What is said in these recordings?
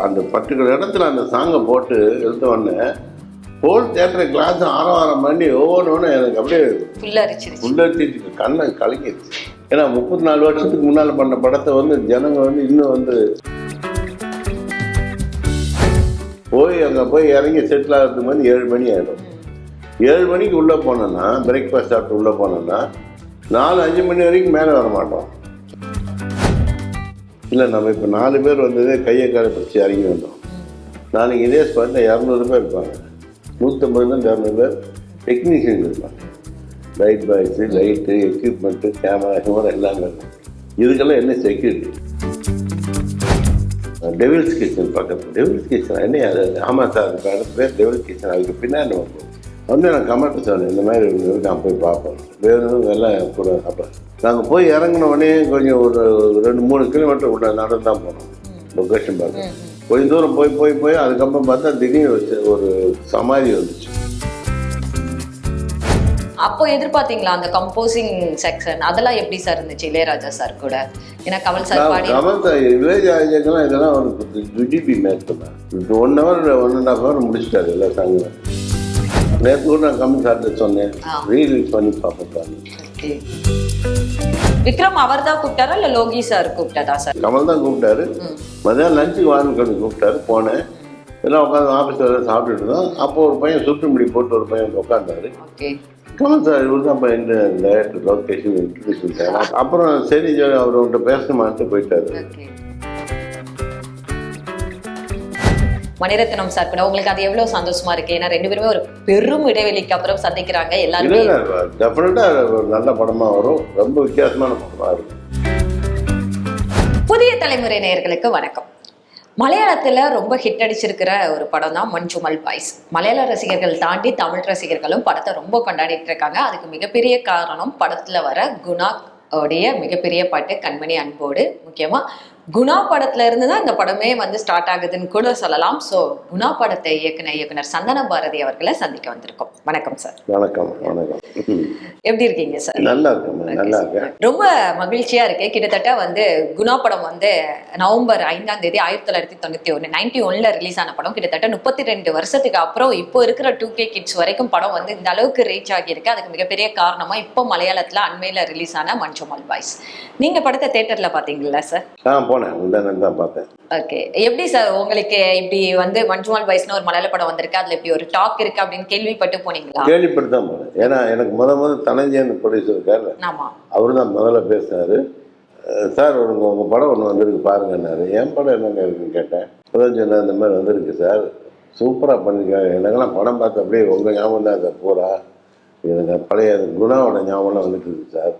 அந்த பர்டிகுலர் இடத்துல அந்த சாங்கை போட்டு எடுத்த உடனே ஹோல் தேட்டரை கிளாஸ் ஆரம் பண்ணி ஒவ்வொன்று எனக்கு அப்படியே புல்லரிச்சிட்டு கண்ணை கலங்கிடுச்சு. ஏன்னா 34 வருஷத்துக்கு முன்னால் பண்ண படத்தை வந்து ஜனங்க வந்து இன்னும் வந்து அங்கே போய் இறங்கி செட்டில் ஆகிறதுக்கு வந்து 7 மணி ஆகிடும். 7 மணிக்கு உள்ளே போனோன்னா பிரேக்ஃபாஸ்ட் சாப்பிட்டு உள்ளே போனோன்னா 4-5 மணி வரைக்கும் மேலே வர மாட்டோம். இல்லை நம்ம இப்போ 4 பேர் வந்ததே கையை காலை பிடிச்சி இறங்கி வந்தோம். நாளைக்கு இதே ஸ்பாட்டில் 200 பேர் இருப்பாங்க. 150-200 பேர் டெக்னீஷியன் இருப்பாங்க. Light boys, light, equipment, camera எல்லாமே இருக்கும். இதுக்கெல்லாம் என்ன செக்யூரிட்டி? டெவில்ஸ் கிச்சன் பக்கத்தில். டெவில்ஸ் கிச்சன் என்ன அது? ஆமாம் சார், அதுக்கு அடுத்த பேர் டெவில்ஸ் கிச்சன். அதுக்கு பின்னாடி வந்து நான் கமெண்ட் சொன்னேன், இந்த மாதிரி நான் போய் பார்ப்போம், வேறு எல்லாம் கூட. அப்போ நாங்கள் போய் இறங்கின உடனே கொஞ்சம் ஒரு 2-3 கிலோமீட்டர் உள்ள நடந்து தான் போனோம் லொக்கேஷன் பார்க்க. கொஞ்சம் தூரம் போய் அதுக்கப்புறம் பார்த்தா திடீர்னு ஒரு சமாதி வந்துச்சு. அப்போ எதிர்பார்த்தீங்களா அந்த கம்போசிங் செக்ஷன்? அதெல்லாம் எப்படி சார் இருந்துச்சு இளையராஜா சார் கூட? ஏன்னா கமல் சார் இளையராஜாக்கெல்லாம் இதெல்லாம் ஒரு ஜிடிபி மேட்ச் தான். 1 hour 1.5 hour முடிச்சிட்டாரு எல்லா சாங்கும். நேற்று கூட நான் கமல் சார்ட்ட சொன்னேன், ரீலீஸ் பண்ணி பார்ப்பேன். விக்ரம் அவர் தான் கூப்பிட்டாரா இல்லை லோகி சார் கூப்பிட்டதா சார்? கமல் தான் கூப்பிட்டாரு. மதியானம் லஞ்சுக்கு வாங்க கொஞ்சம் கூப்பிட்டாரு. போனேன், எல்லாம் உட்காந்து ஆஃபீஸில் சாப்பிட்டுட்டு தான். அப்போ ஒரு பையன் சுற்றுமுடி போட்டு ஒரு பையன் உட்காந்தாரு. கமல் சார் இவர் தான் பையன் டைரக்டர் லொகேஷன் இன்ட்ரடியூஸ் பண்ணிட்டாங்க. அப்புறம் சரி அவர் அவர்கிட்ட பேசணுமான்ட்டு போயிட்டாரு. மணிரத்னம் சார் கூட உங்களுக்கு அது எவ்வளவு சந்தோஷமா இருக்கு? ஏன்னா 2 பேருமே ஒரு பெரும் இடைவெளிக்கு அப்புறம் சந்திக்கிறாங்க. எல்லாருமே டெஃபினட்டா ஒரு நல்ல படமா வரும், ரொம்ப வித்தியாசமான படமா இருக்கும். புதிய தலைமுறை நேயர்களுக்கு வணக்கம். மலையாளத்துல ரொம்ப ஹிட் அடிச்சிருக்கிற ஒரு படம் தான் மஞ்சுமல் பாய்ஸ். மலையாள ரசிகர்கள் தாண்டி தமிழ் ரசிகர்களும் படத்தை ரொம்ப கொண்டாடிட்டு இருக்காங்க. அதுக்கு மிகப்பெரிய காரணம் படத்துல வர குணா உடைய மிகப்பெரிய பாட்டு கண்மணி அன்போடு. முக்கியமா குணா படத்துல இருந்து தான் இந்த படமே வந்து ஸ்டார்ட் ஆகுதுன்னு கூட சொல்லலாம். ஸோ குணா படத்தை இயக்குனர் சந்தன பாரதி அவர்களை சந்திக்க வந்திருக்கோம். வணக்கம் சார். வணக்கம். எப்படி இருக்கீங்க சார்? நல்லா இருக்கேன். ரொம்ப மகிழ்ச்சியா இருக்கு. கிட்டத்தட்ட வந்து குணா படம் வந்து நவம்பர் 5ஆம் தேதி 1991 91ல ரிலீஸ் ஆன படம். கிட்டத்தட்ட 32 வருஷத்துக்கு அப்புறம் இப்போ இருக்கிற 2K கிட்ஸ் வரைக்கும் படம் வந்து இந்த அளவுக்கு ரீச் ஆகியிருக்கு. அதுக்கு மிகப்பெரிய காரணமா இப்போ மலையாளத்துல அண்மையில ரிலீஸ் ஆன மஞ்சுமல் பாய்ஸ். நீங்க படத்தை தியேட்டர்ல பாத்தீங்களா சார்? தான் பார்த்தேன். ஓகே, எப்படி சார் உங்களுக்கு இப்படி வந்து மஞ்சுமல் பாய்ஸ்னு ஒரு மலையாள படம் வந்திருக்கு, அதுல இப்படி ஒரு டாக் இருக்கு அப்படின்னு கேள்விப்பட்டு போனீங்களா? கேள்விப்பட்டு தான் போனேன். ஏன்னா எனக்கு முதல் தனஞ்சயன் ப்ரொடியூசர் இருக்காரு, அவரு தான் முதல்ல பேசினாரு. சார் உங்க படம் ஒன்று வந்திருக்கு பாருங்கன்னாரு. என் படம் என்னங்க இருக்குன்னு கேட்டேன். இப்போதான் சொன்னேன், இந்த மாதிரி வந்திருக்கு சார், சூப்பராக பண்ணிருக்காங்க. எனக்கெல்லாம் படம் பார்த்து அப்படியே உங்கள் ஞாபகம் தான் சார் பூரா. எனக்கு பழைய குணாவோட ஞாபகம்லாம் வந்துட்டு இருக்கு சார்,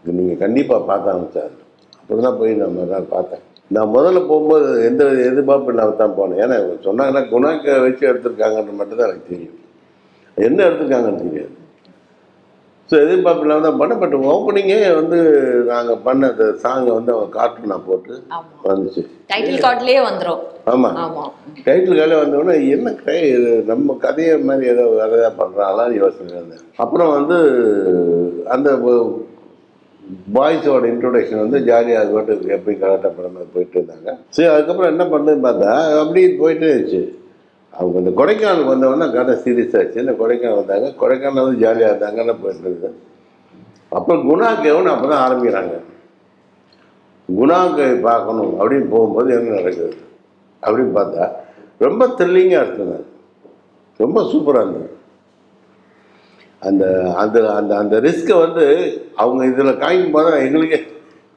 இது நீங்கள் கண்டிப்பாக பார்த்தாங்க சார். அப்படி தான் போய் நான் மறுநாள் பார்த்தேன். நான் முதல்ல போகும்போது எந்த எதிர்பார்ப்பு இல்லாமல் தான் போனேன். ஏன்னா சொன்னாங்கன்னா குணாக்க வச்சு எடுத்திருக்காங்கன்ற மட்டும் தான் எனக்கு தெரியும், என்ன எடுத்திருக்காங்கன்னு தெரியாது. ஸோ எதிர்பார்ப்பு இல்லாமல் தான் பண்ணேன். பட் ஓப்பனிங்கே வந்து நாங்கள் பண்ண அந்த சாங்கை வந்து அவங்க கார்ட்டூனாக போட்டு வந்துச்சு. டைட்டில் கார்ட்லேயே வந்துடும். ஆமாம், டைட்டில் கார்டில் வந்தோடனே என்ன நம்ம கதையை மாதிரி ஏதோ வேறு ஏதாவது பண்ணுறாங்களான்னு யோசனை இருந்தேன். அப்புறம் வந்து அந்த பாய்ஸோட இன்ட்ரோடக்ஷன் வந்து ஜாலியாக அது பாட்டு எப்படி கலாட்டா படம் போயிட்டு இருந்தாங்க. சரி, அதுக்கப்புறம் என்ன பண்ணுறதுன்னு பார்த்தா அப்படி போயிட்டே இருந்துச்சு. அவங்க இந்த கொடைக்கானலுக்கு வந்தவொடனே கதை சீரியஸ் ஆச்சு. இந்த கொடைக்கானல் வந்தாங்க, கொடைக்கானல் வந்து ஜாலியாக இருந்தாங்கன்னு போயிட்டு இருக்குது. அப்புறம் குணாக்கேவுன்னு அப்போ தான் ஆரம்பிக்கிறாங்க. குணாக்கை பார்க்கணும் அப்படின்னு போகும்போது என்ன நடக்குது அப்படின்னு பார்த்தா ரொம்ப த்ரில்லிங்காக இருந்தது, ரொம்ப சூப்பராக இருந்தது. அந்த அந்த அந்த அந்த ரிஸ்க்கை வந்து அவங்க இதில் காய்க்கும் போது எங்களுக்கே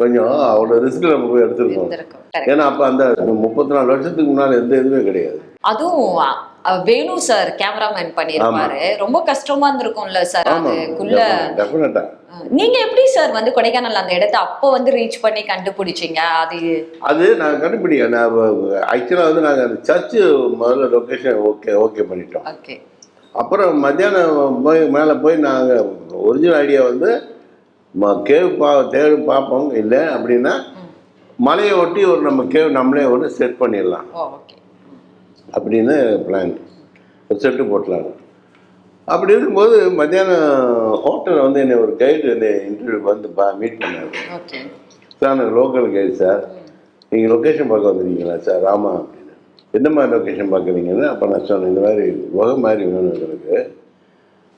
கொஞ்சம் அவ்வளோ ரிஸ்கில் நம்ம போய் எடுத்துருக்கோம். ஏன்னா அப்போ அந்த 34 வருஷத்துக்கு முன்னால் எந்த இதுவுமே கிடையாது. அதுவும் வேணு சார் கேமராமேன் பண்ணிருப்பாரு, ரொம்ப கஷ்டமா இருந்திருக்கும்ல சார் அதுக்குள்ள. நீங்க எப்படி சார் வந்து கொடைக்கானல் அந்த இடத்த அப்போ வந்து ரீச் பண்ணி கண்டுபிடிச்சிங்க? அது நாங்கள் கண்டுபிடிக்க ஆக்சுவலாக வந்து நாங்கள் அந்த சர்ச்சு முதல்ல லொக்கேஷன் ஓகே பண்ணிட்டோம். ஓகே, அப்புறம் மத்தியானம் மேலே போய் நாங்கள் ஒரிஜினல் ஐடியா வந்து கேவ் பார்ப்போம். இல்லை அப்படின்னா மலையை ஒட்டி ஒரு நம்ம கேவ் நம்மளே ஒரு செட் பண்ணிடலாம் அப்படின்னு பிளான், ஒரு செட்டு போட்டலாம். அப்படி இருக்கும்போது மத்தியானம் ஹோட்டலில் வந்து என்னை ஒரு கைடு என்னை இன்டர்வியூ வந்து மீட் பண்ணார். சார் நான் லோக்கல் கைடு சார், நீங்கள் லொக்கேஷன் பார்க்க வந்துருக்கீங்களா சார்? ஆமாம் அப்படின்னு. என்ன மாதிரி லொக்கேஷன் பார்க்குறீங்கன்னா அப்போ நான் சொன்னேன் இந்த மாதிரி குகை மாதிரி வேணும் எங்களுக்கு,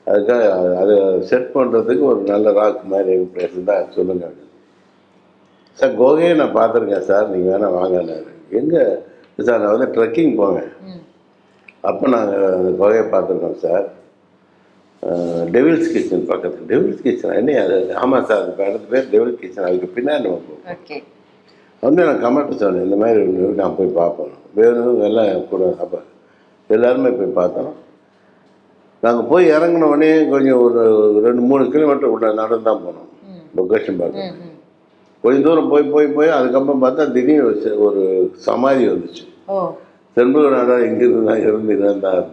அதுக்காக அதை செட் பண்ணுறதுக்கு ஒரு நல்ல ராக் மாதிரி பிளேஸ் தான் சொல்லுங்க. சார் குகையை நான் பார்த்துருக்கேன் சார், நீங்கள் வேணால் வாங்கினாரு. எங்கே சார்? நான் வந்து ட்ரெக்கிங் போவேன், அப்போ நாங்கள் அந்த குகையை பார்த்துருக்கோம் சார். டெவில்ஸ் கிச்சன் பக்கத்தில். டெவில்ஸ் கிச்சன் என்ன அது? ஆமாம் சார், அது இடத்து பேர் டெவில் கிச்சன். அதுக்கு பின்னாடி நம்ம போவோம். வந்து நான் கமெண்ட் சொன்னேன், இந்த மாதிரி ஒன்று இருக்கு, நான் போய் பார்ப்போம். வேணும் எல்லாம் கூட அப்போ எல்லாருமே போய் பார்த்தோம். நாங்கள் போய் இறங்கின உடனே கொஞ்சம் ஒரு 2-3 கிலோமீட்டர் உள்ள நடந்து தான் போனோம் லொக்கேஷன் பார்க்க. கொஞ்சம் தூரம் போய் அதுக்கப்புறம் பார்த்தா திடீர்னு ஒரு சமாதி வந்துச்சு. செண்பக நாடா இங்கிருந்து தான் இறந்தாரு.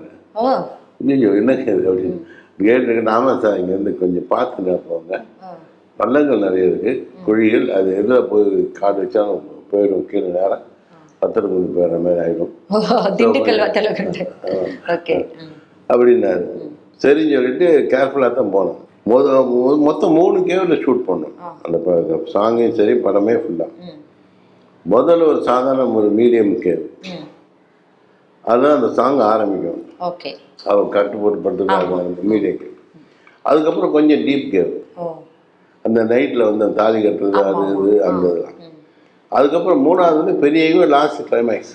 ஐயோ என்ன அப்படின்னு கேட்டு, ஆமாம் சார் இங்கேருந்து கொஞ்சம் பார்த்துங்க போங்க, பள்ளங்கள் நிறைய இருக்குது, குழிகள், அது எதில் போய் காடு வச்சாலும் போயிடும், கீழே நேரம் பத்திரக்குடி போயிடுற மாதிரி ஆகிடும் அப்படின்னாரு. சரின்னு சொல்லிட்டு கேர்ஃபுல்லாக தான் போனோம். மொத்தம் 3 கேவில் ஷூட் பண்ணோம். அந்த சாங்கையும் சரி படமே ஃபுல்லாக. முதல்ல ஒரு சாதாரண ஒரு மீடியம் கேவ், அதுதான் அந்த சாங் ஆரம்பிக்கும். அவர் கட்டு போட்டு படுத்துதான் மீடியம் கேவ். அதுக்கப்புறம் கொஞ்சம் டீப் கேவ், அந்த நைட்டில் வந்து அந்த தாலி கட்டுறது அது இது அந்த இதெல்லாம். அதுக்கப்புறம் 3வது வந்து பெரிய லாஸ்ட் கிளைமேக்ஸ்.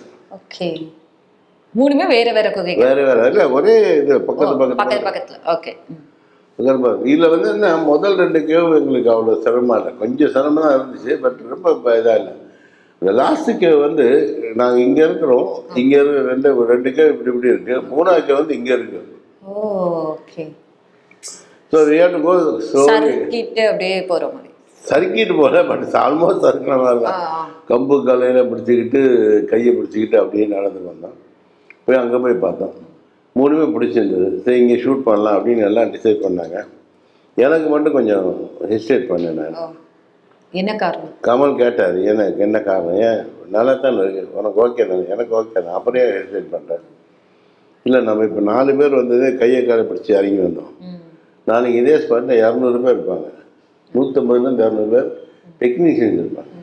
மூணுமே வேற வேற குகை, வேற வேற இல்லை, ஒரே இது பக்கத்துல. இதில் வந்து என்ன, முதல் 2 கேவ் எங்களுக்கு அவ்வளோ சிரமம் இல்லை, கொஞ்சம் சிரமம் தான் இருந்துச்சு, பட் ரொம்ப இதாக இல்லை. இந்த லாஸ்ட் கேவ் வந்து நாங்கள் இங்கே இருக்கிறோம், இங்கே இருக்கு 2 கேவ் இப்படி இருக்கு, 3வது கேவ் வந்து இங்கே இருக்கு. So we have to go சறுக்கிட்டு அப்படியே போகிற மாதிரி. சறுக்கிட்டு போகல, பட் ஆல்மோஸ்ட் சறுக்கிற மாதிரி தான். கம்பு காலையில் பிடிச்சிக்கிட்டு கையை பிடிச்சிக்கிட்டு அப்படியே நடந்து வந்தோம். போய் அங்கே போய் பார்த்தோம், 3மே பிடிச்சிருந்தது. சரி இங்கே ஷூட் பண்ணலாம் அப்படின்னு எல்லாம் டிசைட் பண்ணாங்க. எனக்கு மட்டும் கொஞ்சம் ஹெசிடேட் பண்ணேன் நான். என்ன காரணம்? கமல் கேட்டார், எனக்கு என்ன காரணம், ஏன் நல்லா தான் இருக்கு, உனக்கு ஓகே தானே, எனக்கு ஓகே தான், அப்படியே ஹெசிடேட் பண்ணுறேன். இல்லை நம்ம இப்போ 4 பேர் வந்ததே கையை காலை பிடிச்சி இறங்கி வந்தோம். நாளைக்கு இதே ஸ்பாட்டில் 200 பேர் இருப்பாங்க, 150 200 பேர் டெக்னீஷியன்ஸ் இருப்பாங்க,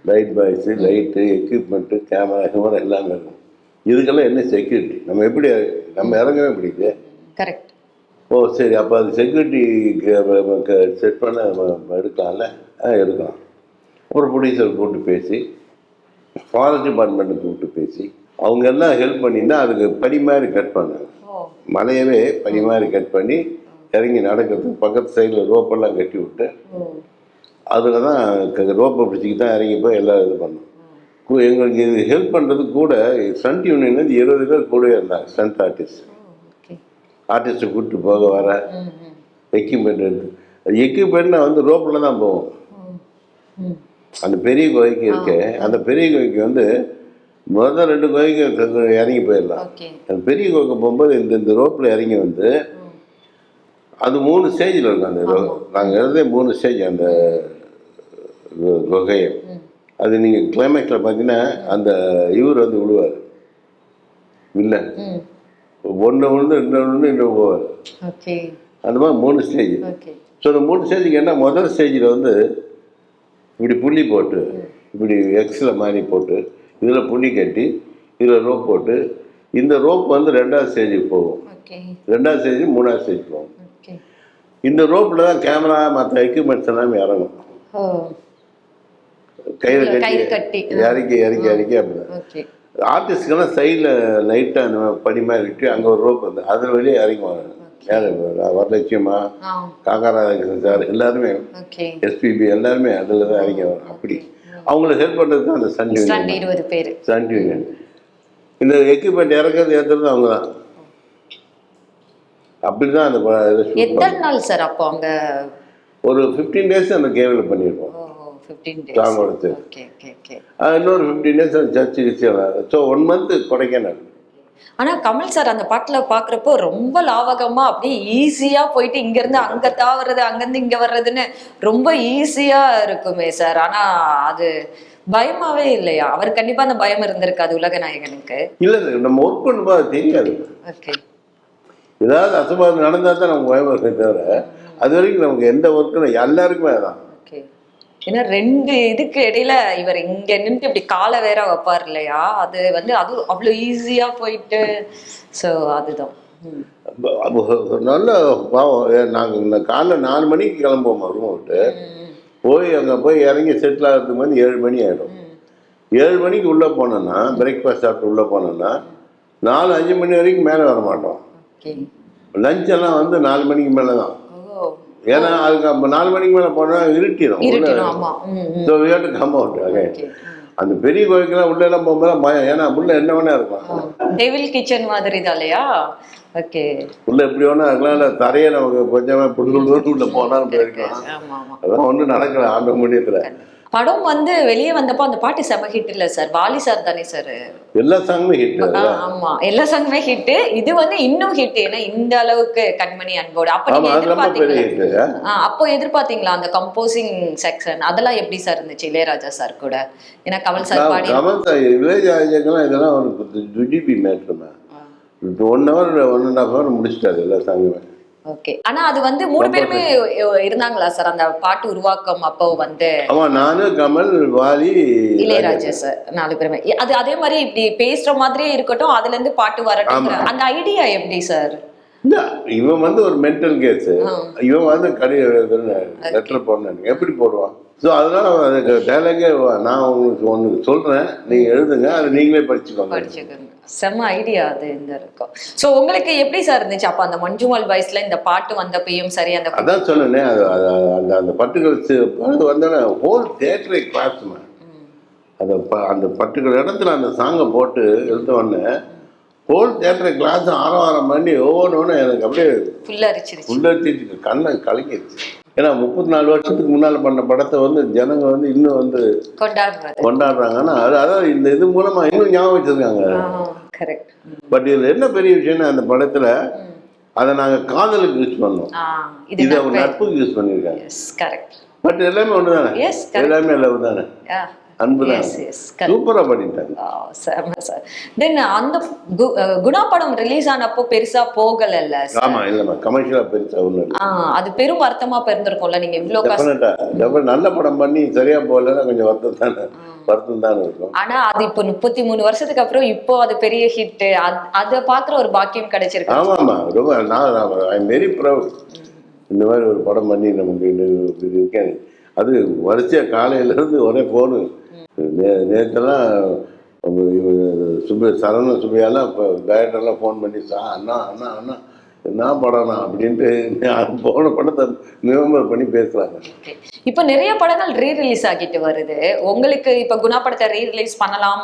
light boys, light, equipment, camera எல்லாமே இருக்கும். இதுக்கெல்லாம் என்ன செக்யூரிட்டி, நம்ம எப்படி நம்ம இறங்கவே பிடிக்குது. கரெக்ட். ஓ சரி, அப்போ அது செக்யூரிட்டி செட் பண்ண நம்ம எடுக்கலாம்ல, எடுக்கலாம். ஒரு ப்ரொடியூசர் கூப்பிட்டு பேசி, ஃபாரஸ்ட் டிபார்ட்மெண்ட்டை கூப்பிட்டு பேசி, அவங்க எல்லாம் ஹெல்ப் பண்ணினா அதுக்கு படி மாதிரி கட் பண்ணாங்க. மலையவே படி மாதிரி கட் பண்ணி இறங்கி நடக்கிறதுக்கு பக்கத்து சைடில் ரோப்பெல்லாம் கட்டி விட்டு, அதில் தான் ரோப்பை பிடிச்சிக்கிட்டு தான் இறங்கி போய் எல்லாம் இது பண்ணோம். எங்களுக்கு இது ஹெல்ப் பண்ணுறதுக்கு கூட ஸ்டண்ட் யூனியன் வந்து 20 பேர் கூடவே இருந்தாங்க. ஸ்டண்ட் ஆர்டிஸ்ட்டை கூப்பிட்டு போக வர எக்யூப்மெண்ட் இருக்குது. எக்யூப்மெண்ட் நான் வந்து ரோப்பில் தான் போவோம். அந்த பெரிய குகைக்கு இருக்கு, அந்த பெரிய குகைக்கு வந்து முதல் 2 குகைக்கு இறங்கி போயிடலாம். அந்த பெரிய குகைக்கு போகும்போது இந்த ரோப்பில் இறங்கி வந்து அது 3 ஸ்டேஜில் இருக்கும். அந்த நாங்கள் எழுதே 3 ஸ்டேஜ் அந்த குகையை. அது நீங்கள் கிளைமேக்ஸில் பார்த்தீங்கன்னா அந்த இவர் வந்து விழுவார், இல்லை ஒன்று விழுந்து இன்னும் போவார். அந்த மாதிரி 3 ஸ்டேஜ். ஸோ அந்த 3 ஸ்டேஜுக்கு என்ன, முதல் ஸ்டேஜில் வந்து இப்படி புள்ளி போட்டு, இப்படி எக்ஸில் மாதிரி போட்டு, இதில் புள்ளி கட்டி, இதில் ரோப் போட்டு, இந்த ரோப் வந்து 2வது ஸ்டேஜுக்கு போகும், 2வது ஸ்டேஜ் 3வது ஸ்டேஜ் போகும். இந்த ரோப்பில் தான் கேமரா மற்ற எக்யூப்மெண்ட்ஸ் எல்லாமே இறங்கும். கையில் கட்டி இறக்கி அப்படிதான். ஆர்டிஸ்ட்கெல்லாம் சைடில் லைட்டாக அந்த படி மாதிரி விட்டு அங்கே ஒரு ரோப் வந்து அதில் வெளியே இறங்குவாங்க. வரலட்சுமா, காக்காராதாகிருஷ்ணன் சார் எல்லாருமே, எஸ்பிபி எல்லாருமே அதில் தான் இறங்கி வரும். அப்படி அவங்களுக்கு ஹெல்ப் பண்ணுறது தான் அந்த ஸ்டண்ட் யூனியன். இந்த எக்யூப்மெண்ட் இறக்கிறது ஏற்றுறது அவங்க தான். அப்படிதான் அந்த எத்தனை நாள் சார் அப்போ அங்க? ஒரு 15 டேஸ் அந்த கேவில் பண்ணியிருப்போம். சாங்கோட இன்னொரு 15 டேஸ் சர்ச்சு விஷயம். So 1 month Kodaikanal. ஆனா கமல் சார் அந்த பாட்டுல பாக்குறப்போ ரொம்ப லாவகமா அப்படியே ஈஸியா போயிட்டு இங்க இருந்து அங்க தாவறது, அங்க இருந்து இங்க வர்றதுன்னு ரொம்ப ஈஸியா இருக்குமே சார். ஆனா அது பயமாவே இல்லையா? அவர் கண்டிப்பா அந்த பயம் இருந்திருக்காது உலக நாயகனுக்கு. இல்ல, நம்ம ஒர்க் பண்ணும்போது அது தெரியாது. ஏதாவது அசம்பாவிதம் நடந்தா தான் நமக்கு பயம் இருக்கே தவிர, அது வரைக்கும் நமக்கு எந்த ஒர்க்கும் எல்லாருக்குமே அதான். ஏன்னா 2 இதுக்கு இடையில இவர் இங்க நின்று இப்படி காலை வேற வைப்பார் இல்லையா, அது வந்து அது அவ்வளவு ஈஸியா போயிட்டு. ஸோ அதுதான். நல்ல பாவம். நாங்கள் இந்த காலைல 4 மணிக்கு கிளம்புவோம் ரூம் விட்டு. போய் அங்கே போய் இறங்கி செட்டில் ஆகிறதுக்கு வந்து 7 மணி ஆகிடும். 7 மணிக்கு உள்ளே போனோன்னா, பிரேக்ஃபாஸ்ட் சாப்பிட்டு உள்ளே போனோன்னா 4-5 மணி வரைக்கும் மேலே வர மாட்டோம். லஞ்செல்லாம் வந்து 4 மணிக்கு மேலே தான். ஏன்னா அதுக்கு அப்போ 4 மணிக்கு மேலே போனால் இருட்டிடும். So we have to come out again. அந்த பெரிய கோயிலுக்குலாம் உள்ள எல்லாம் போகும்போது பயம். ஏன்னா உள்ள என்ன வேணா இருக்கும். டெவில் கிச்சன் மாதிரி தான் இல்லையா? ஓகே. உள்ள எப்படி வேணா இருக்கலாம். இல்லை தரையை நமக்கு கொஞ்சமா புடுங்குள் உள்ள போனாலும் போயிருக்கலாம். அதெல்லாம் ஒன்றும் நடக்கல ஆண்ட முடியத்துல. படம் வந்து வெளியே வந்தப்போ அந்த பாட்டு செம ஹிட் இல்ல சார்? வாலி சார் தானே சார்? எல்லா சாங்குமே ஹிட். ஆமா, எல்லா சாங்குமே ஹிட். இது வந்து இன்னும் ஹிட். ஏன்னா இந்த அளவுக்கு கண்மணி அன்போடு அப்ப நீங்க எதிர்பார்த்தீங்களா? அப்போ எதிர்பார்த்தீங்களா அந்த கம்போசிங் செக்ஷன்? அதெல்லாம் எப்படி சார் இருந்துச்சு இளையராஜா சார் கூட? ஏன்னா கமல் சார் பாடி, கமல் சார் இளையராஜாக்கெல்லாம் இதெல்லாம் ஒரு ஜுஜிபி மேட்ருமே. 1 hour 1.5 hour முடிச்சிட்டாரு எல்லா சாங்குமே. ஓகே. ஆனா அது வந்து 3 பேருமே இருந்தாங்களா சார் அந்த பாட்டு உருவாக்கம் அப்போ வந்து? ஆமா, நானு, கமல், வாலி, இளையராஜா சார் 4 பேருமே. அது அதே மாதிரி இப்படி பேசுற மாதிரியே இருக்கட்டும், அதுல இருந்து பாட்டு வரட்டும். அந்த ஐடியா எப்படி சார்? இவன் வந்து ஒரு மென்டல் கேஸ். இவன் வந்து லெட்டர் போடணும் எப்படி போடுவான்? ஸோ அதனால அதுக்கு டைலாகே நான் உங்களுக்கு ஒன்று சொல்றேன், நீங்க எழுதுங்க, அதை நீங்களே படிச்சுக்கோங்க. செம்ம ஐடியா அது இந்த இருக்கும். ஸோ உங்களுக்கு எப்படி சார் இருந்துச்சு அப்போ அந்த மஞ்சுமல் பாய்ஸ்ல இந்த பாட்டு வந்தப்பையும் சரி? அந்த அதான் சொன்னேனே, அந்த அந்த பர்டிகுலர் வந்தோடனே ஹோல் தியேட்டரை கிளாஸ்மே. அந்த பர்டிகுலர் இடத்துல அந்த சாங்கை போட்டு எழுத உடனே ஹோல் தியேட்டரை கிளாஸ் ஆரவாரம் பண்ணி ஒவ்வொன்று எனக்கு அப்படியே புல்லரிச்சிருச்சு, கண்ணை கலங்கிடுச்சு. ஏன்னா 34 வருஷத்துக்கு முன்னால பண்ண படத்தை வந்து ஜனங்க வந்து இன்னும் வந்து கொண்டாடுறாங்கன்னா அதான் இந்த இது மூலமா இன்னும் ஞாபகம் வச்சிருக்காங்க. பட் இதுல என்ன பெரிய விஷயம்னா, அந்த படத்துல அதை நாங்க காதலுக்கு யூஸ் பண்ணோம், இதை அவங்க நட்புக்கு யூஸ் பண்ணிருக்காங்க. பட் எல்லாமே ஒண்ணுதானே, எல்லாமே லவ் தானே, அன்புதான். சூப்பரா பண்ணிட்டாங்க. தென் அந்த குணா படம் ரிலீஸ் ஆனப்போ பெருசா போகல. ஆமா, இல்ல கமர்ஷியலா பெருசா ஒண்ணு. அது பெரும் வருத்தமா இருந்திருக்கும்ல. நீங்க இவ்வளவு நல்ல படம் பண்ணி சரியா போகலன்னா கொஞ்சம் வருத்தம் தானே இருக்கும். ஆனா அது இப்போ 33 வருஷத்துக்கு அப்புறம் இப்போ அது பெரிய ஹிட். அத பாக்குற ஒரு பாக்கியம் கிடைச்சிருக்கு. ஆமா ஆமா, ரொம்ப ஐ எம் வெரி ப்ரௌட். இந்த மாதிரி ஒரு படம் பண்ணி நமக்கு இருக்கேன். அது வரிசையா காலையில இருந்து ஒரே போனு. நேற்றெல்லாம் சரவண சுபையாலாம் இப்போ டைரக்டர்லாம் ஃபோன் பண்ணி அண்ணா அண்ணா அண்ணா என்ன படம்னா அப்படின்ட்டு போன படத்தை நிரம்பர் பண்ணி பேசுறாங்க. இப்போ நிறைய படங்கள் ரீ-ரிலீஸ் ஆகிட்டு வருது. உங்களுக்கு இப்போ குணா படத்தை ரீ-ரிலீஸ் பண்ணலாம்?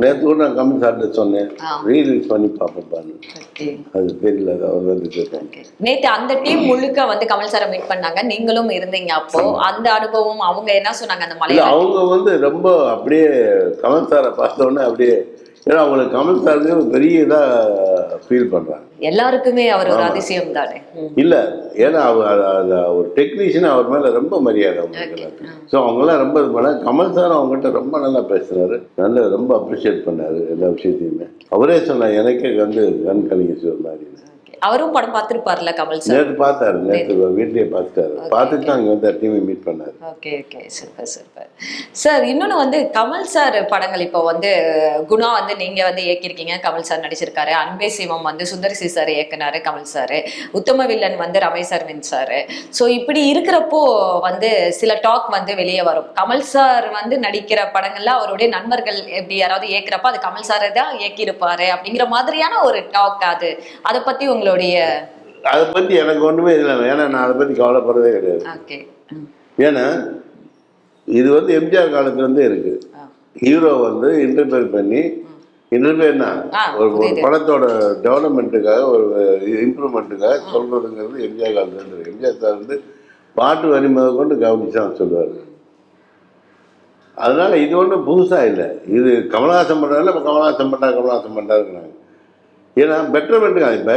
நேற்று கூட நான் கமல் சார்ட்ட சொன்னேன், ரீ-ரிலீஸ் பண்ணி பார்ப்பேன். அது தெரியல, அவர் வந்து கேட்டாங்க. நேற்று அந்த டீம் முழுக்க வந்து கமல் சாரை மீட் பண்ணாங்க, நீங்களும் இருந்தீங்க. அப்போ அந்த அனுபவம் அவங்க என்ன சொன்னாங்க? அந்த மலையில அவங்க வந்து ரொம்ப அப்படியே கமல் சாரை பார்த்தோன்னே அப்படியே, ஏன்னா அவங்களுக்கு கமல் சாருக்கு ஒரு பெரிய இதா ஃபீல் பண்றாங்க. எல்லாருக்குமே அவர் ஒரு அதிசயம் தானே. இல்ல, ஏன்னா ஒரு டெக்னீஷியன் அவர் மேல ரொம்ப மரியாதை அவங்களுக்கு. ஸோ அவங்களாம் ரொம்ப இது பண்ண. கமல் சார் அவங்ககிட்ட ரொம்ப நல்லா பேசுறாரு, நல்லா ரொம்ப அப்ரிஷியேட் பண்ணாரு எல்லா விஷயத்தையுமே. அவரே சொன்னார், எனக்கே வந்து கண் கலங்கிச்சு ஒரு மாதிரி. அவரும் படம் பார்த்துருப்பார்ல கமல் சார்? நேற்று பார்த்தாரு, நேற்று வீட்லயே பார்த்துட்டாரு. பார்த்துட்டு தான் அங்கே வந்து டீமை மீட் பண்ணாரு. Okay okay, super super sir. இன்னொன்று வந்து கமல் சார் படங்கள் இப்போ வந்து குணா வந்து நீங்க வந்து இயக்கியிருக்கீங்க, கமல் சார் நடிச்சிருக்காரு. அன்பே சிவம் வந்து சுந்தர் சி சார் இயக்குனாரு, கமல் சார். உத்தம வில்லன் வந்து ரமேஷ் அரவிந்த் சார். ஸோ இப்படி இருக்கிறப்போ வந்து சில டாக் வந்து வெளியே வரும், கமல் சார் வந்து நடிக்கிற படங்கள்ல அவருடைய நண்பர்கள் எப்படி யாராவது இயக்குறப்ப அது கமல் சாரை தான் இயக்கியிருப்பாரு அப்படிங்கிற மாதிரியான ஒரு டாக். அதை பத்தி உங்களை அதை பத்தி எனக்கு ஒண்ணுமே இல்லை. ஏன்னா நான் அதை பத்தி கவலைப்படுறதே கிடையாது. ஏன்னா இது வந்து எம்ஜிஆர் காலத்துல இருந்தே இருக்கு. ஹீரோ வந்து இன்டர்பியர் பண்ணி, இன்டர்பியர்னா ஒரு படத்தோட டெவலப்மெண்ட்டுக்காக, ஒரு இம்ப்ரூவ்மெண்ட்டுக்காக சொல்றதுங்கிறது எம்ஜிஆர் காலத்துல இருக்கு. எம்ஜிஆர் சார் வந்து பாட்டு வரி முதல் கொண்டு கவனிச்சான் சொல்லுவாரு. அதனால இது ஒன்றும் புதுசா இல்லை. இது கமலஹாசன் பண்றாங்க, இப்போ கமலஹாசன் பண்றாருங்கிறாங்க. ஏன்னா பெட்டர்மெண்ட்டுக்காக இப்போ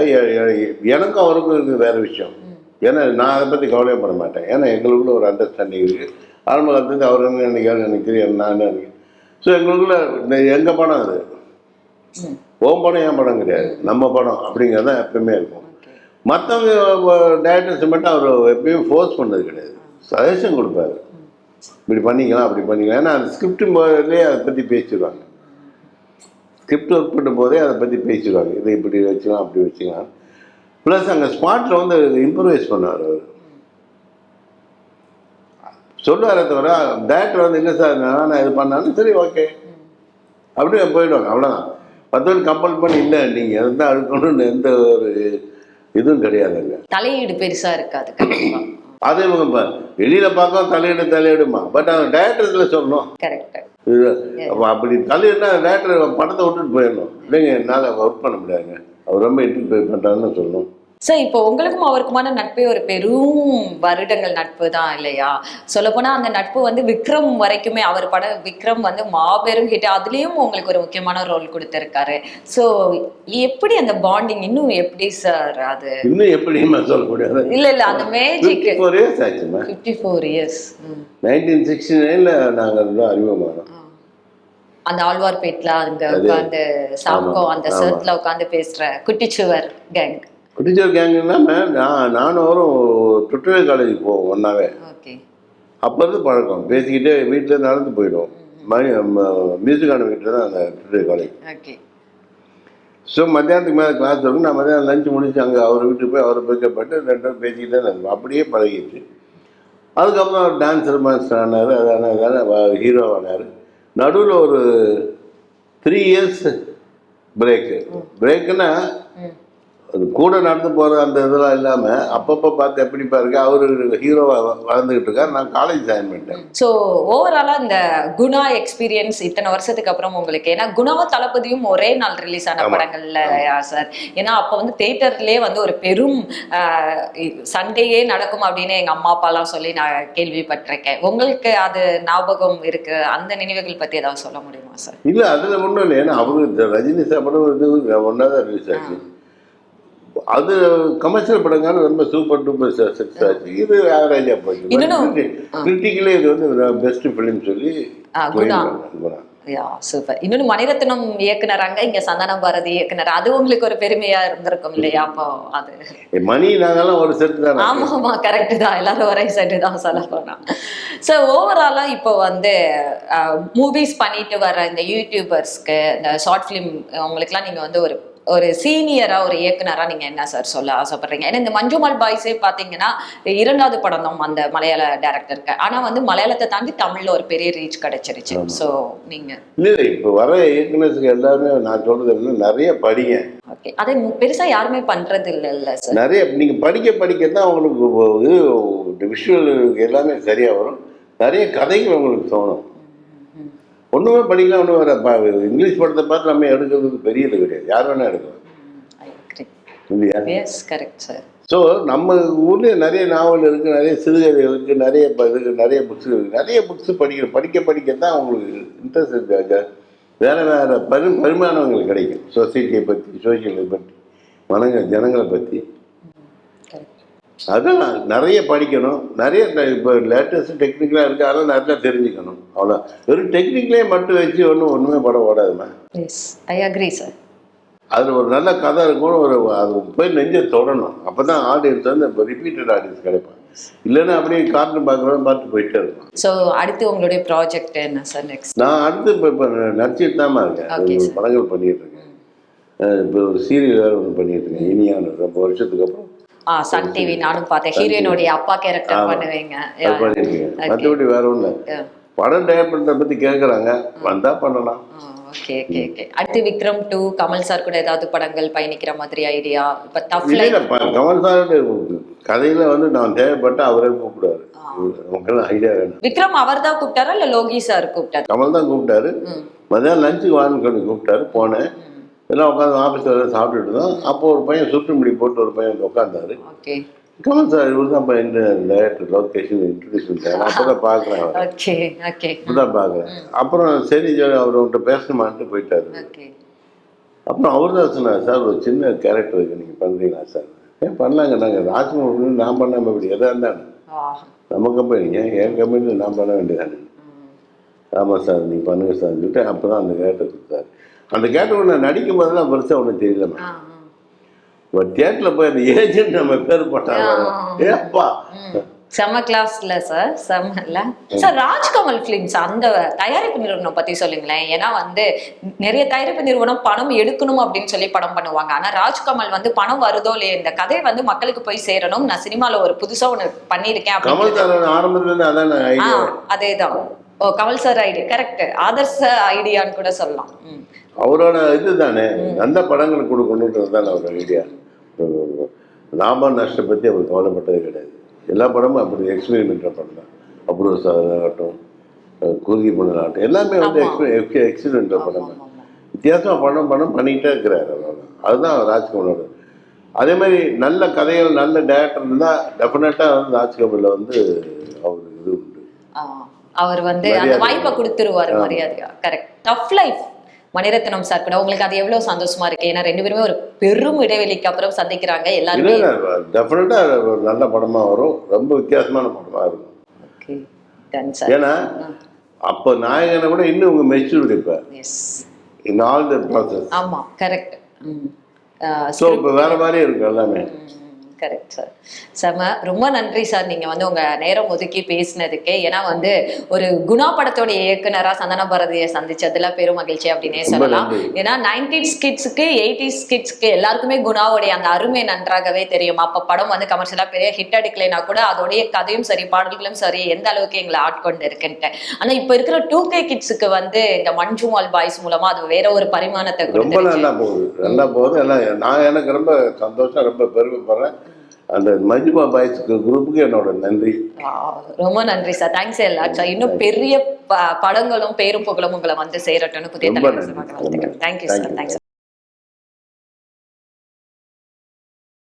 எனக்கும் அவருக்கும் இருக்குது வேறு விஷயம். ஏன்னா நான் அதை பற்றி கவலையப்பட மாட்டேன். ஏன்னா எங்களுக்குள்ள ஒரு அண்டர்ஸ்டாண்டிங் இருக்குது. ஆரம்ப காலத்துக்கு அவர் என்ன நினைக்கிறாரு எனக்கு தெரியும், நான் நினைக்கிறேன். ஸோ எங்களுக்குள்ள எங்கள் படம் அது, ஓம் படம் என் படம் கிடையாது, நம்ம படம் அப்படிங்கிறது தான் எப்பயுமே இருக்கும். மற்றவங்க டேரக்டர்ஸ் மட்டும் அவர் எப்பயுமே ஃபோர்ஸ் பண்ணது கிடையாது, சஜஷன் கொடுப்பாரு. இப்படி பண்ணிக்கலாம் அப்படி பண்ணிக்கலாம். ஏன்னா அந்த ஸ்கிரிப்ட் போதே அதை பற்றி பேசிடுவாங்க. ஸ்கிரிப்ட் ஒர்க் பண்ணும் போதே அதை பற்றி பேசிடுவாங்க. இதை இப்படி வச்சுக்கலாம் அப்படி வச்சுக்கலாம். ப்ளஸ் அங்கே ஸ்பாட்டில் வந்து இம்ப்ரூவைஸ் பண்ணுவார் அவர். சொல்லுவாரே தவிர டேரக்டர் வந்து இல்லை சார் நான் இது பண்ணாலும் சரி ஓகே அப்படியே போயிடுவாங்க. அவ்வளோதான். 10 பேர் கம்பல் பண்ணி இல்லை நீங்கள் எதுதான் அழுக்கணும்னு எந்த ஒரு இதுவும் கிடையாதுங்க. தலையீடு பெருசா இருக்காது கண்டிப்பா. அதே இவங்க வெளியில பார்க்க தலையிடுமா, பட் அந்த டேரக்டர்ல சொல்லணும். கரெக்ட். அப்படி தலையிடனா டேரக்டர் படத்தை விட்டுட்டு போயிடணும். இல்லைங்க என்னால் ஒர்க் பண்ண முடியாதுங்க, அவர் ரொம்ப இன்டர்ஃபியர் பண்ணுறாருன்னு சொல்லணும். சார் இப்போ உங்களுக்கும் அவருக்குமான நட்பே ஒரு பெரும் வருடங்கள் நட்பு தான் இல்லையா? சொல்லப்போனா அந்த நட்பு வந்து விக்ரம் வரைக்குமே, அவர் படம் விக்ரம் வந்து மாபெரும் ஹிட், அதுலேயும் உங்களுக்கு ஒரு முக்கியமான ரோல் கொடுத்துருக்காரு. ஸோ எப்படி அந்த பாண்டிங் இன்னும் எப்படி சார் அது இன்னும் எப்படிமா சொல்ல முடியாது? இல்ல அந்த மேஜிக் 54 இயர்ஸ் ஆச்சுமா. 54 இயர்ஸ். 1969 நாங்கள் அறிமுகமானோம். அந்த ஆழ்வார்பேட்டில் அங்க உட்காந்து சாப்பிட்டோம், அந்த சர்ட்ல உட்காந்து பேசுற குட்டிச்சுவர் கேங். குட்டிச்சுவர் கேங் இல்லாமல் நானும் வரும் டுட்டோரியல் காலேஜுக்கு போவோம் ஒன்றாவே. அப்போ இருந்து பழக்கம், பேசிக்கிட்டே வீட்டில் நடந்து போயிடுவோம். மியூசிக்கான வீட்டில் தான் அந்த டுட்டோரியல் காலேஜ். ஸோ மத்தியானத்துக்கு மேலே கிளாஸ் இருக்கும். நான் மத்தியானம் லஞ்ச் முடிச்சு அங்கே அவர் வீட்டுக்கு போய் அவரை பிக்கப் பண்ணிட்டு 2 பேரும் பேசிக்கிட்டே இருந்தோம். அப்படியே பழகிடுச்சு. அதுக்கப்புறம் அவர் டான்ஸர் மாஸ்டர் ஆனார், அதான ஹீரோ ஆனார். நடுவில் ஒரு 3 இயர்ஸ் பிரேக்குன்னா அது கூட நடந்து போகிற அந்த இதெல்லாம் இல்லாமல் அப்பப்போ பார்த்து எப்படி பாருங்க அவர் ஹீரோவாக வளர்ந்துக்கிட்டு இருக்கார். நான் காலேஜ் ஜாயின் பண்ணிட்டேன். ஸோ ஓவராலாக இந்த குணா எக்ஸ்பீரியன்ஸ் இத்தனை வருஷத்துக்கு அப்புறம் உங்களுக்கு, ஏன்னா குணாவும் தளபதியும் ஒரே நாள் ரிலீஸ் ஆன படங்கள்ல சார், ஏன்னா அப்போ வந்து தேட்டர்லேயே வந்து ஒரு பெரும் சண்டையே நடக்கும் அப்படின்னு எங்கள் அம்மா அப்பாலாம் சொல்லி நான் கேள்விப்பட்டிருக்கேன். உங்களுக்கு அது ஞாபகம் இருக்கு? அந்த நினைவுகள் பற்றி ஏதாவது சொல்ல முடியுமா சார்? இல்லை அதில் ஒன்றும் இல்லை. ஏன்னா அவரு ரஜினி சார் படம் இது ஒன்றா தான் ரிலீஸ் ஆச்சு. அது கமர்ஷியல் படங்கள் ரொம்ப சூப்பர் டூப்பர் சக்ஸஸ் ஆச்சு. இது ஆவரேஜா போச்சு. கிரிட்டிக்கலி இது வந்து பெஸ்ட் ஃபிலிம் சொல்லி சூப்பர். இன்னொன்று மணிரத்னம் இயக்குனராங்க, இங்க சந்தான பாரதி இயக்குனர், அது உங்களுக்கு ஒரு பெருமையா இருந்திருக்கும் இல்லையா? அப்போ அது மணி நாங்கெல்லாம் ஒரு செட் தான். ஆமா கரெக்ட் தான், எல்லாரும் ஒரே செட்டு தான் சொல்ல போனா. ஸோ ஓவராலா இப்போ வந்து மூவிஸ் பண்ணிட்டு வர இந்த யூடியூபர்ஸ்க்கு, இந்த ஷார்ட் ஃபிலிம் அவங்களுக்குலாம் நீங்க வந்து ஒரு சீனியரா ஒரு இயக்குனரா நீங்க என்ன சார் சொல்ல ஆசைப்படுறீங்க? ஏன்னா இந்த மஞ்சுமல் பாய்ஸே பாத்தீங்கன்னா 2வது படம் தான் அந்த மலையாள டைரக்டருக்கு, ஆனா வந்து மலையாளத்தை தாண்டி தமிழ்ல ஒரு பெரிய ரீச் கிடைச்சிருச்சு. ஸோ நீங்க இல்ல இப்போ வர இயக்குனர்ஸ்க்கு எல்லாருமே நான் சொல்றது என்ன, நிறைய படிங்க. ஓகே, அதை பெருசா யாருமே பண்றது இல்ல சார். நிறைய நீங்க படிக்க தான் உங்களுக்கு விஷுவல் எல்லாமே சரியா வரும். நிறைய கதைகள் உங்களுக்கு தோணும். ஒன்றுமே படிக்கலாம், ஒன்றும் வேறு இங்கிலீஷ் படத்தை பார்த்து நம்ம எடுக்கிறது பெரிய இது கிடையாது, யார் வேணால் எடுக்கலாம் இல்லையா? Yes correct sir. ஸோ நம்ம ஊர்லேயே நிறைய நாவல் இருக்குது, நிறைய சிறுகதை இருக்குது, நிறைய இதுக்கு நிறைய புக்ஸ் இருக்குது. நிறைய புக்ஸ் படிக்க தான் உங்களுக்கு இன்ட்ரெஸ்ட் வேறு பரிமாணங்கள் கிடைக்கும். சொசைட்டியை பற்றி, சோசியலை பற்றி, ஜனங்களை பற்றி அதெல்லாம் நிறைய படிக்கணும். நிறைய இப்போ லேட்டஸ்ட் டெக்னிக்கலாக இருக்குது, அதெல்லாம் நிறையா தெரிஞ்சுக்கணும். அவ்வளோ வெறும் டெக்னிக்கலே மட்டும் வச்சு ஒன்றுமே படம் ஓடாதுமா. I agree sir. அதில் ஒரு நல்ல கதை இருக்கணும், அது போய் நெஞ்சை தொடணும். அப்போ தான் ஆடியன்ஸ் வந்து இப்போ ரிப்பீட்டட் ஆடியன்ஸ் கிடைப்பாங்க. இல்லைன்னா அப்படியே கார்ட்டூன் பார்த்து போயிட்டே இருக்கும். ஸோ அடுத்து உங்களுடைய ப்ராஜெக்ட் என்ன சார் நெக்ஸ்ட்? நான் அடுத்து இப்போ நடிச்சிட்டு தான் இருக்கேன், படங்கள் பண்ணிட்டு இருக்கேன். இப்போ ஒரு சீரியல் வேறு ஒன்று பண்ணிட்டு இருக்கேன், இனியான ரொம்ப வருஷத்துக்கு அப்புறம். சன் டிவி நானும் பார்த்தேன், ஹீரோயினோட அப்பா கேரக்டர் பண்ணுவீங்க. மற்றபடி வேற ஒண்ணு படம் டேரக்டர் பத்தி கேட்கறாங்க, வந்தா பண்ணலாம். Okay okay okay. அடுத்து விக்ரம் 2 கமல் சார் கூட ஏதாவது படங்கள் பயணிக்கிற மாதிரி ஐடியா? இப்ப டஃப் லைஃப் கமல் சார் கதையில வந்து நான் தேவைப்பட்ட அவரே கூப்பிடுவாரு. உங்களுக்கு ஐடியா வேணும். விக்ரம் அவர் தான் கூப்பிட்டாரா இல்ல லோகி சார் கூப்பிட்டாரு? கமல் தான் கூப்பிட்டாரு. மதியம் லஞ்சுக்கு வான்னு சொல்லி கூப்பிட்டாரு. போனேன், எல்லாம் உட்காந்து ஆஃபீஸில் சாப்பிட்டுட்டு தான். அப்போ ஒரு பையன் சுற்று முடி போட்டு ஒரு பையன் உட்காந்தாரு. கமல் சார் இவர் தான் இப்போ இந்த டைரக்டர் லொகேஷன் இன்ட்ரடியூஸ் பண்ணிட்டாரு. அப்போ தான் பார்க்குறேன், இப்போ தான் பார்க்குறேன். அப்புறம் சரி அவர் அவர்கிட்ட பேசணுமான்ட்டு போயிட்டாரு. அப்புறம் அவர் தான் சொன்னார், சார் ஒரு சின்ன கேரக்டர் இருக்குது, நீங்கள் பண்ணுறீங்களா சார்? ஏன் பண்ணலாங்க, நாங்கள் ராஜ்மோகன் நான் பண்ணாமல் இப்படி எதாக இருந்தானே நம்ம கம்பெனிங்க, என் கம்பெனியில் நான் பண்ண வேண்டியதானே. ஆமாம் சார் நீங்கள் பண்ணுங்கள் சார்னு சொல்லிட்டு அப்போ தான் அந்த கேரக்டர் கொடுத்தாரு. அந்த கேரக்டர் நான் நடிக்கும் போதெல்லாம் பெருசாக ஒன்றும் தெரியலம்மா. ஒரு தியேட்டரில் போய் அந்த ஏஜென்ட் நம்ம பேர் போட்டாங்க, ஏப்பா செம கிளாஸ்ல சார், செம்ம சார். ராஜ்கமல் பிலிம்ஸ் அந்த தயாரிப்பு நிறுவனம் பத்தி சொல்லுங்களேன். ஏன்னா வந்து நிறைய தயாரிப்பு நிறுவனம் பணம் எடுக்கணும் அப்படின்னு சொல்லி படம் பண்ணுவாங்க. ஆனா ராஜ்கமல் வந்து பணம் வருதோ இல்லையா, இந்த கதை வந்து மக்களுக்கு போய் சேரணும், நான் சினிமால ஒரு புதுசா ஒண்ணு பண்ணிருக்கேன் அதேதான். Oh, Kamal sir idea correct, authors ஐடியான்னு கூட சொல்லலாம். அவரோட இதுதானே நல்ல படங்கள் கொடுக்கணுன்றது தான் அவரோட ஐடியா. லாபம் நஷ்டம் பற்றி அவர் கவலைப்பட்டதே கிடையாது. எல்லா படமும் அப்படி எக்ஸ்பெரிமெண்ட் படம் தான். அப்ரூவ் ஆகட்டும், குறுகி பண்ணலாகட்டும், எல்லாமே வந்து எக்ஸ்பெரிமெண்டல் படம் தான். வித்தியாசமாக படம் பண்ணிக்கிட்டே இருக்கிறார். அதுதான் ராஜ்கமலோட. அதே மாதிரி நல்ல கதைகள் நல்ல டேரக்டர் இருந்தால் டெஃபினட்டாக வந்து ராஜ்கமலில் வந்து அவர் இது உண்டு. அவர் வந்து அந்த வாய்ப்பை கொடுத்துருவாரு மரியாதையா. Correct. Tough life Mani Ratnam sir கூட உங்களுக்கு அது எவ்வளவு சந்தோஷமா இருக்கு? ஏன்னா 2 பேருமே ஒரு பெரும் இடைவெளிக்கு அப்புறம் சந்திக்கிறாங்க. எல்லாருமே டெஃபினட்டா ஒரு நல்ல படமா வரும், ரொம்ப வித்தியாசமான படமா இருக்கும். Okay done sir. ஏன்னா அப்போ நாயகனை கூட இன்னும் உங்க மெச்சூரிட்டி இப்ப இன் ஆல் தி ப்ராசஸ். ஆமா கரெக்ட். சோ இப்போ வேற மாதிரி இருக்கு எல்லாமே. Correct sir. செம, ரொம்ப நன்றி சார் நீங்க வந்து உங்க நேரம் ஒதுக்கி பேசினதுக்கு. ஏன்னா வந்து ஒரு குணா படத்தோட இயக்குனரா சந்தன பாரதியை சந்திச்சதுல பெரும் மகிழ்ச்சி அப்படின்னே சொல்லலாம். ஏன்னா 90s கிட்ஸுக்கு 80s கிட்ஸுக்கு எல்லாருக்குமே குணாவுடைய அந்த அருமை நன்றாகவே தெரியும். அப்ப படம் வந்து கமர்ஷியலா பெரிய ஹிட் அடிக்கலைன்னா கூட அதோடைய கதையும் சரி பாடல்களும் சரி எந்த அளவுக்கு எங்களை ஆட்கொண்டு இருக்குன்ட்டு. ஆனா இப்ப இருக்கிற 2K கிட்ஸுக்கு வந்து இந்த மஞ்சுமால் பாய்ஸ் மூலமா அது வேற ஒரு பரிமாணத்தை ரொம்ப நல்லா போகுது. நான் எனக்கு ரொம்ப சந்தோஷம், ரொம்ப பெருமைப்படுறேன். அந்த மஞ்சுமா பாய்ஸ் குரூப்புக்கு என்னோட நன்றி. ரொம்ப நன்றி சார். Thanks a lot sir. இன்னும் பெரிய படங்களும் பேரும் புகழும் உங்களை வந்து சேரட்டும்னு புதிய தலைவர். Thank you sir. தேங்க்ஸ்.